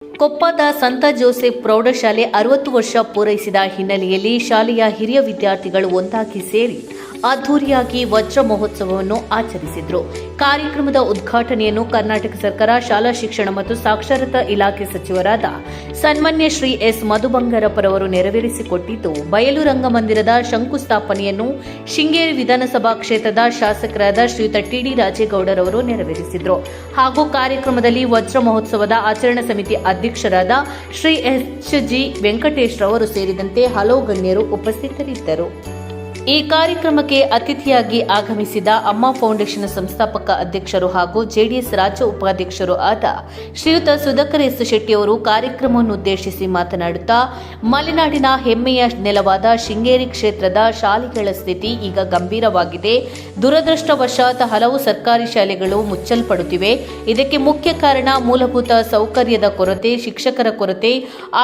ಕೊಪ್ಪದ ಸಂತ ಜೋಸೆಫ್ ಪ್ರೌಢಶಾಲೆ 60 ವರ್ಷ ಪೂರೈಸಿದ ಹಿನ್ನೆಲೆಯಲ್ಲಿ ಶಾಲೆಯ ಹಿರಿಯ ವಿದ್ಯಾರ್ಥಿಗಳು ಒಂದಾಗಿ ಸೇರಿ ಅದ್ದೂರಿಯಾಗಿ ವಜ್ರ ಮಹೋತ್ಸವವನ್ನು ಆಚರಿಸಿದರು. ಕಾರ್ಯಕ್ರಮದ ಉದ್ಘಾಟನೆಯನ್ನು ಕರ್ನಾಟಕ ಸರ್ಕಾರ ಶಾಲಾ ಶಿಕ್ಷಣ ಮತ್ತು ಸಾಕ್ಷರತಾ ಇಲಾಖೆ ಸಚಿವರಾದ ಸನ್ಮಾನ್ಯ ಶ್ರೀ ಎಸ್ ಮಧುಬಂಗಾರಪ್ಪರವರು ನೆರವೇರಿಸಿಕೊಟ್ಟಿದ್ದು, ಬಯಲು ರಂಗಮಂದಿರದ ಶಂಕುಸ್ಥಾಪನೆಯನ್ನು ಶೃಂಗೇರಿ ವಿಧಾನಸಭಾ ಕ್ಷೇತ್ರದ ಶಾಸಕರಾದ ಶ್ರೀಯುತ ಟಿಡಿ ರಾಜೇಗೌಡರವರು ನೆರವೇರಿಸಿದರು. ಹಾಗೂ ಕಾರ್ಯಕ್ರಮದಲ್ಲಿ ವಜ್ರ ಮಹೋತ್ಸವದ ಆಚರಣಾ ಸಮಿತಿ ಅಧ್ಯಕ್ಷರಾದ ಶ್ರೀ ಎಚ್ ಜಿ ವೆಂಕಟೇಶ್ ರವರು ಸೇರಿದಂತೆ ಹಲವು ಗಣ್ಯರು ಉಪಸ್ಥಿತರಿದ್ದರು. ಈ ಕಾರ್ಯಕ್ರಮಕ್ಕೆ ಅತಿಥಿಯಾಗಿ ಆಗಮಿಸಿದ ಅಮ್ಮ ಫೌಂಡೇಶನ್ ಸಂಸ್ಥಾಪಕ ಅಧ್ಯಕ್ಷರು ಹಾಗೂ ಜೆಡಿಎಸ್ ರಾಜ್ಯ ಉಪಾಧ್ಯಕ್ಷರು ಆದ ಶ್ರೀಯುತ ಸುಧಾಕರ್ ಎಸ್ ಶೆಟ್ಟಿಯವರು ಕಾರ್ಯಕ್ರಮವನ್ನು ಉದ್ದೇಶಿಸಿ ಮಾತನಾಡುತ್ತಾ, ಮಲೆನಾಡಿನ ಹೆಮ್ಮೆಯ ನೆಲವಾದ ಶೃಂಗೇರಿ ಕ್ಷೇತ್ರದ ಶಾಲೆಗಳ ಸ್ಥಿತಿ ಈಗ ಗಂಭೀರವಾಗಿದೆ. ದುರದೃಷ್ಟವಶಾತ್ ಹಲವು ಸರ್ಕಾರಿ ಶಾಲೆಗಳು ಮುಚ್ಚಲ್ಪಡುತ್ತಿವೆ. ಇದಕ್ಕೆ ಮುಖ್ಯ ಕಾರಣ ಮೂಲಭೂತ ಸೌಕರ್ಯದ ಕೊರತೆ, ಶಿಕ್ಷಕರ ಕೊರತೆ,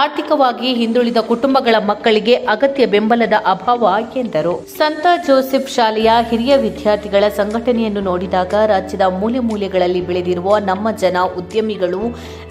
ಆರ್ಥಿಕವಾಗಿ ಹಿಂದುಳಿದ ಕುಟುಂಬಗಳ ಮಕ್ಕಳಿಗೆ ಅಗತ್ಯ ಬೆಂಬಲದ ಅಭಾವ ಎಂದರು. ಸಂತ ಜೋಸೆಫ್ ಶಾಲೆಯ ಹಿರಿಯ ವಿದ್ಯಾರ್ಥಿಗಳ ಸಂಘಟನೆಯನ್ನು ನೋಡಿದಾಗ ರಾಜ್ಯದ ಮೂಲೆ ಮೂಲೆಗಳಲ್ಲಿ ಬೆಳೆದಿರುವ ನಮ್ಮ ಜನ ಉದ್ಯಮಿಗಳು,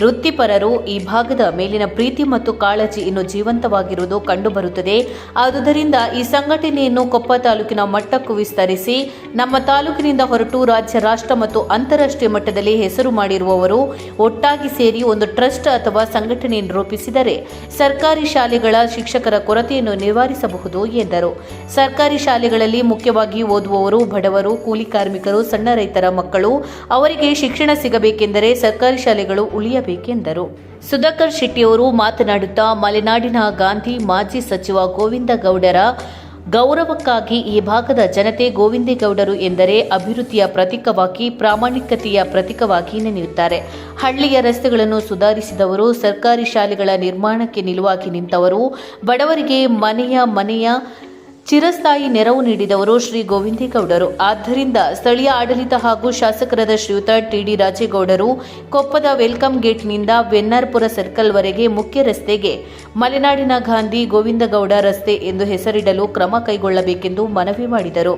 ವೃತ್ತಿಪರರು ಈ ಭಾಗದ ಮೇಲಿನ ಪ್ರೀತಿ ಮತ್ತು ಕಾಳಜಿ ಇನ್ನು ಜೀವಂತವಾಗಿರುವುದು ಕಂಡುಬರುತ್ತದೆ. ಆದುದರಿಂದ ಈ ಸಂಘಟನೆಯನ್ನು ಕೊಪ್ಪ ತಾಲೂಕಿನ ಮಟ್ಟಕ್ಕೂ ವಿಸ್ತರಿಸಿ ನಮ್ಮ ತಾಲೂಕಿನಿಂದ ಹೊರಟು ರಾಜ್ಯ, ರಾಷ್ಟ್ರ ಮತ್ತು ಅಂತಾರಾಷ್ಟ್ರೀಯ ಮಟ್ಟದಲ್ಲಿ ಹೆಸರು ಮಾಡಿರುವವರು ಒಟ್ಟಾಗಿ ಸೇರಿ ಒಂದು ಟ್ರಸ್ಟ್ ಅಥವಾ ಸಂಘಟನೆಯನ್ನು ರೂಪಿಸಿದರೆ ಸರ್ಕಾರಿ ಶಾಲೆಗಳ ಶಿಕ್ಷಕರ ಕೊರತೆಯನ್ನು ನಿವಾರಿಸಬಹುದು ಎಂದರು. ಸರ್ಕಾರಿ ಶಾಲೆಗಳಲ್ಲಿ ಮುಖ್ಯವಾಗಿ ಓದುವವರು, ಬಡವರು, ಕೂಲಿ ಕಾರ್ಮಿಕರು, ಸಣ್ಣ ರೈತರ ಮಕ್ಕಳು, ಅವರಿಗೆ ಶಿಕ್ಷಣ ಸಿಗಬೇಕೆಂದರೆ ಸರ್ಕಾರಿ ಶಾಲೆಗಳು ಉಳಿಯಬೇಕೆಂದರು. ಸುಧಾಕರ್ ಶೆಟ್ಟಿಯವರು ಮಾತನಾಡುತ್ತಾ, ಮಲೆನಾಡಿನ ಗಾಂಧಿ ಮಾಜಿ ಸಚಿವ ಗೋವಿಂದಗೌಡರ ಗೌರವಕ್ಕಾಗಿ ಈ ಭಾಗದ ಜನತೆ ಗೋವಿಂದೇಗೌಡರು ಎಂದರೆ ಅಭಿವೃದ್ಧಿಯ ಪ್ರತೀಕವಾಗಿ, ಪ್ರಾಮಾಣಿಕತೆಯ ಪ್ರತೀಕವಾಗಿ ನೆನೆಯುತ್ತಾರೆ. ಹಳ್ಳಿಯ ರಸ್ತೆಗಳನ್ನು ಸುಧಾರಿಸಿದವರು, ಸರ್ಕಾರಿ ಶಾಲೆಗಳ ನಿರ್ಮಾಣಕ್ಕೆ ನಿಲುವಾಗಿ ನಿಂತವರು, ಬಡವರಿಗೆ ಮನೆಯ ಚಿರಸ್ಥಾಯಿ ನೆರವು ನೀಡಿದವರು ಶ್ರೀ ಗೋವಿಂದೇಗೌಡರು. ಆದ್ದರಿಂದ ಸ್ಥಳೀಯ ಆಡಳಿತ ಹಾಗೂ ಶಾಸಕರಾದ ಶ್ರೀಯುತ ಟಿಡಿ ರಾಜೇಗೌಡರು ಕೊಪ್ಪದ ವೆಲ್ಕಮ್ ಗೇಟ್ನಿಂದ ವೆನ್ನಾರ್ಪುರ ಸರ್ಕಲ್ವರೆಗೆ ಮುಖ್ಯ ರಸ್ತೆಗೆ ಮಲೆನಾಡಿನ ಗಾಂಧಿ ಗೋವಿಂದಗೌಡ ರಸ್ತೆ ಎಂದು ಹೆಸರಿಡಲು ಕ್ರಮ ಕೈಗೊಳ್ಳಬೇಕೆಂದು ಮನವಿ ಮಾಡಿದರು.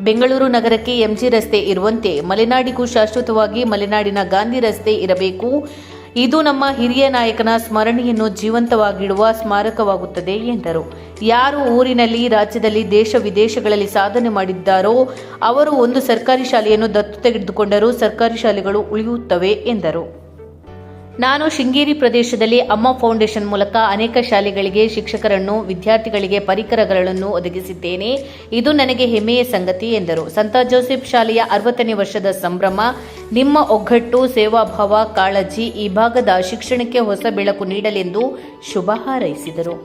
ಬೆಂಗಳೂರು ನಗರಕ್ಕೆ ಎಂಜಿ ರಸ್ತೆ ಇರುವಂತೆ ಮಲೆನಾಡಿಗೂ ಶಾಶ್ವತವಾಗಿ ಮಲೆನಾಡಿನ ಗಾಂಧಿ ರಸ್ತೆ ಇರಬೇಕು. ಇದು ನಮ್ಮ ಹಿರಿಯ ನಾಯಕನ ಸ್ಮರಣೆಯನ್ನು ಜೀವಂತವಾಗಿಡುವ ಸ್ಮಾರಕವಾಗುತ್ತದೆ ಎಂದರು. ಯಾರು ಊರಿನಲ್ಲಿ, ರಾಜ್ಯದಲ್ಲಿ, ದೇಶ ವಿದೇಶಗಳಲ್ಲಿ ಸಾಧನೆ ಮಾಡಿದ್ದಾರೋ ಅವರು ಒಂದು ಸರ್ಕಾರಿ ಶಾಲೆಯನ್ನು ದತ್ತು ತೆಗೆದುಕೊಂಡರೂ ಸರ್ಕಾರಿ ಶಾಲೆಗಳು ಉಳಿಯುತ್ತವೆ ಎಂದರು. ನಾನು ಶೃಂಗೇರಿ ಪ್ರದೇಶದಲ್ಲಿ ಅಮ್ಮ ಫೌಂಡೇಶನ್ ಮೂಲಕ ಅನೇಕ ಶಾಲೆಗಳಿಗೆ ಶಿಕ್ಷಕರನ್ನು, ವಿದ್ಯಾರ್ಥಿಗಳಿಗೆ ಪರಿಕರಗಳನ್ನು ಒದಗಿಸಿದ್ದೇನೆ. ಇದು ನನಗೆ ಹೆಮ್ಮೆಯ ಸಂಗತಿ ಎಂದರು. ಸಂತ ಜೋಸೆಫ್ ಶಾಲೆಯ 60ನೇ ವರ್ಷದ ಸಂಭ್ರಮ, ನಿಮ್ಮ ಒಗ್ಗಟ್ಟು, ಸೇವಾಭಾವ, ಕಾಳಜಿ ಈ ಭಾಗದ ಶಿಕ್ಷಣಕ್ಕೆ ಹೊಸ ಬೆಳಕು ನೀಡಲೆಂದು ಶುಭ ಹಾರೈಸಿದರು.